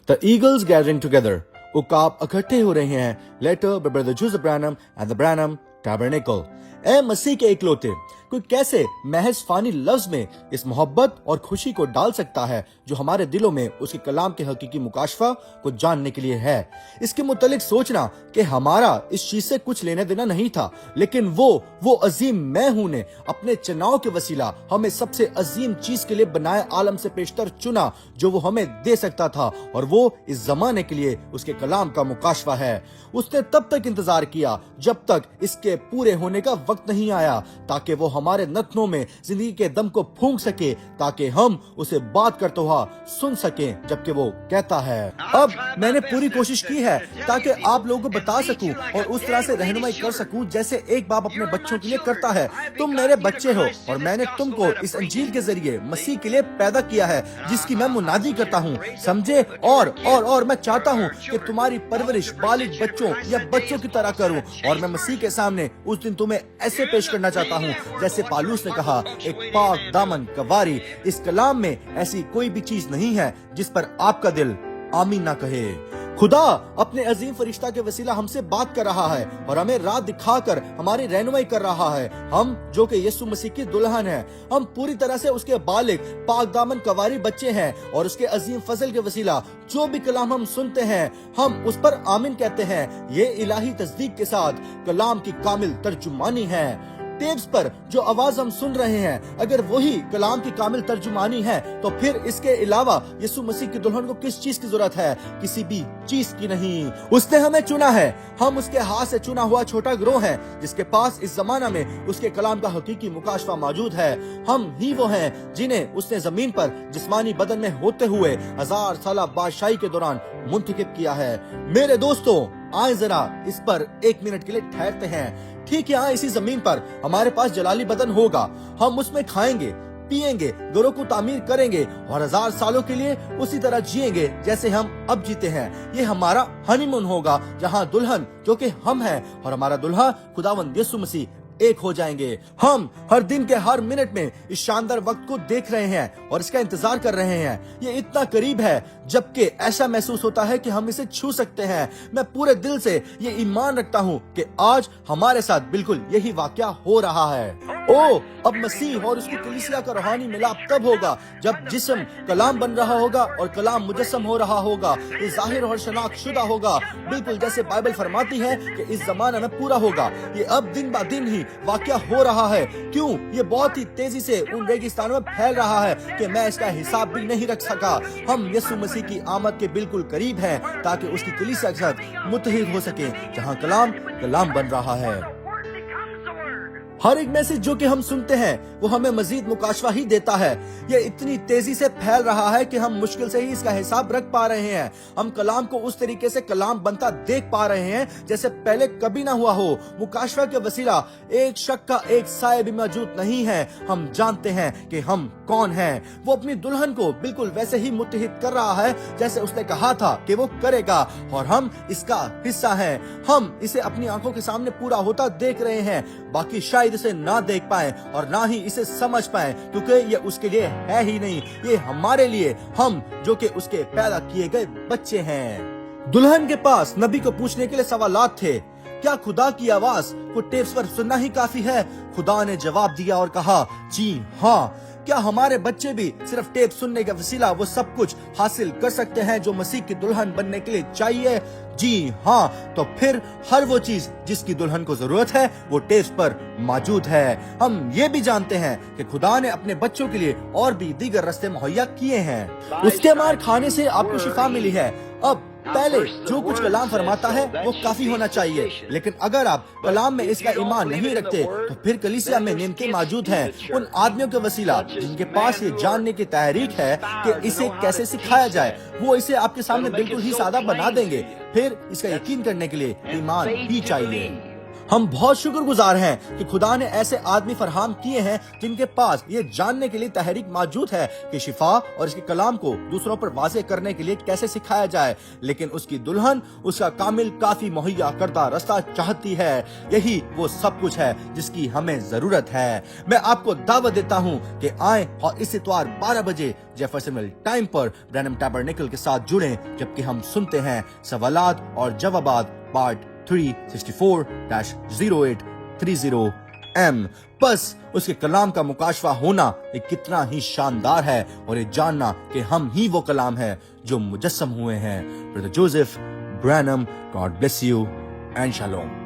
The eagles gathering together. उकाब इकट्ठे हो रहे हैं. Later by Brother Joseph Branham and the Branham Tabernacle. ए मसीह के इकलौते, कोई कैसे महज फानी लफ्ज में इस मोहब्बत और खुशी को डाल सकता है जो हमारे दिलों में उसके कलाम के हकीकी मुकाशफा को जानने के लिए है. इसके मुतालिक सोचना कि हमारा इस चीज से कुछ लेना देना नहीं था, लेकिन वो अजीम मैं हूं ने अपने चुनाव के वसीला हमें सबसे अजीम चीज के लिए बनाए आलम से पेशतर चुना जो वो हमें दे सकता था, और वो इस जमाने के लिए उसके कलाम का मुकाशफा है. उसने तब तक इंतजार किया जब तक इसके पूरे होने का वक्त नहीं आया, ताकि वो हमारे नथनों में जिंदगी के दम को फूंक सके, ताकि हम उसे बात करते हुआ सुन सकें जबकि वो कहता है. अब मैंने पूरी कोशिश की है ताकि आप लोगों को बता सकूं और उस तरह से रहनुमाई कर सकूं जैसे एक बाप अपने बच्चों के लिए करता है. तुम मेरे बच्चे हो और मैंने तुमको इस अंजील के जरिए मसीह के लिए पैदा किया है जिसकी मैं मुनादी करता हूँ, समझे. और मैं चाहता हूँ कि तुम्हारी परवरिश बालिग बच्चों या बच्चों की तरह करूं, और मैं मसीह के सामने उस दिन तुम्हें ऐसे पेश करना चाहता हूं जैसे पालूस ने कहा, एक पाक दामन कवारी. इस कलाम में ऐसी कोई भी चीज नहीं है जिस पर आपका दिल आमीन ना कहे. खुदा अपने अजीम फरिश्ता के वसीला हमसे बात कर रहा है और हमें राह दिखाकर हमारी रहनुमाई कर रहा है. हम जो कि यीशु मसीह की दुल्हन है, हम पूरी तरह से उसके बालिग पाक दामन कवारी बच्चे हैं, और उसके अजीम फजल के वसीला जो भी कलाम हम सुनते हैं हम उस पर आमीन कहते हैं. ये इलाही तस्दीक के साथ कलाम की कामिल तर्जुमानी है. टेप्स पर जो आवाज हम सुन रहे हैं अगर वही कलाम की कामिल तर्जुमानी है तो फिर इसके अलावा यीशु मसीह की दुल्हन को किस चीज की जरूरत है? किसी भी चीज की नहीं. उसने हमें चुना है. हम उसके हाथ से चुना हुआ छोटा गिरोह है जिसके पास इस जमाना में उसके कलाम का हकीकी मुकाशफा मौजूद है. हम ही वो हैं जिन्हें उसने जमीन पर जिस्मानी बदन में होते हुए 1000 साल बादशाही के दौरान मुंतखब किया है. मेरे दोस्तों, आए जरा इस पर 1 मिनट के लिए ठहरते हैं. ठीक यहाँ इसी जमीन पर हमारे पास जलाली बदन होगा. हम उसमें खाएंगे, पिएंगे, घरों को तामीर करेंगे और 1000 सालों के लिए उसी तरह जिएंगे जैसे हम अब जीते हैं. ये हमारा हनीमून होगा जहाँ दुल्हन जो कि हम हैं और हमारा दुल्हा खुदावंद यीशु मसीह एक हो जाएंगे. हम हर दिन के हर मिनट में इस शानदार वक्त को देख रहे हैं और इसका इंतजार कर रहे हैं. ये इतना करीब है जबकि ऐसा महसूस होता है कि हम इसे छू सकते हैं. मैं पूरे दिल से ये ईमान रखता हूँ कि आज हमारे साथ बिल्कुल यही वाकया हो रहा है. अब मसीह और उसकी कलीसिया का रूहानी मिलाप तब होगा जब जिस्म कलाम बन रहा होगा और कलाम मुजस्सम हो रहा होगा. ये जाहिर और शनाख्त शुदा होगा, बिल्कुल जैसे बाइबल फरमाती है कि इस जमाने में पूरा होगा. ये अब दिन ब दिन ही वाकया हो रहा है. क्यों? ये बहुत ही तेजी से उन रेगिस्तानों में फैल रहा है कि मैं इसका हिसाब भी नहीं रख सका. हम यीशु मसीह की आमद के बिल्कुल करीब हैं ताकि उसकी कलीसिया के साथ मुत्तहिद हो सके जहां कलाम बन रहा है. हर एक मैसेज जो कि हम सुनते हैं वो हमें मजीद मुकाशवा ही देता है. ये इतनी तेजी से फैल रहा है कि हम मुश्किल से ही इसका हिसाब रख पा रहे हैं. हम कलाम को उस तरीके से कलाम बनता देख पा रहे हैं जैसे पहले कभी ना हुआ हो. मुकाशवा के वसीला एक शक का एक साया भी मौजूद नहीं है. हम जानते हैं कि हम कौन हैं. वो अपनी दुल्हन को बिल्कुल वैसे ही मुत्तहिद कर रहा है जैसे उसने कहा था कि वो करेगा, और हम इसका हिस्सा हैं. हम इसे अपनी आंखों के सामने पूरा होता देख रहे हैं. बाकी शायद इसे ना देख पाए और ना ही इसे समझ पाए क्योंकि ये उसके लिए है ही नहीं. ये हमारे लिए, हम जो कि उसके पैदा किए गए बच्चे हैं. दुल्हन के पास नबी को पूछने के लिए सवालात थे. क्या खुदा की आवाज को टेप्स पर सुनना ही काफी है? खुदा ने जवाब दिया और कहा, जी हाँ. क्या हमारे बच्चे भी सिर्फ टेप सुनने का वसीला वो सब कुछ हासिल कर सकते हैं जो मसीह की दुल्हन बनने के लिए चाहिए? जी हाँ. तो फिर हर वो चीज जिसकी दुल्हन को जरूरत है वो टेप्स पर मौजूद है. हम ये भी जानते हैं कि खुदा ने अपने बच्चों के लिए और भी दीगर रास्ते मुहैया किए हैं. उसके मार खाने से आपको शिफा मिली है. अब पहले जो कुछ कलाम फरमाता है वो काफी होना चाहिए, लेकिन अगर आप कलाम में इसका ईमान नहीं रखते तो फिर कलीसिया में नियमतें मौजूद हैं उन आदमियों के वसीला जिनके पास ये जानने की तहरीक है कि इसे कैसे सिखाया जाए. वो इसे आपके सामने बिल्कुल ही सादा बना देंगे. फिर इसका यकीन करने के लिए ईमान ही चाहिए. ہم بہت شکر گزار ہیں کہ خدا نے ایسے آدمی فراہم کیے ہیں جن کے پاس یہ جاننے کے لیے تحریک موجود ہے کہ شفا اور اس کے کلام کو دوسروں پر واضح کرنے کے لیے کیسے سکھایا جائے، لیکن اس کی دلہن اس کا کامل کافی مہیا کردہ رستہ چاہتی ہے۔ یہی وہ سب کچھ ہے جس کی ہمیں ضرورت ہے۔ میں آپ کو دعوت دیتا ہوں کہ آئیں اور اس اتوار 12 بجے جیفرسن ویل ٹائم پر برینہم ٹیبرنیکل کے ساتھ جڑیں، جبکہ ہم سنتے ہیں سوالات اور جوابات پارٹ 364-0830 بس اس کے کلام کا مکاشفہ ہونا ایک کتنا ہی شاندار ہے، اور یہ جاننا کہ ہم ہی وہ کلام ہے جو مجسم ہوئے ہیں۔ Brother Joseph Branham, God bless you and Shalom.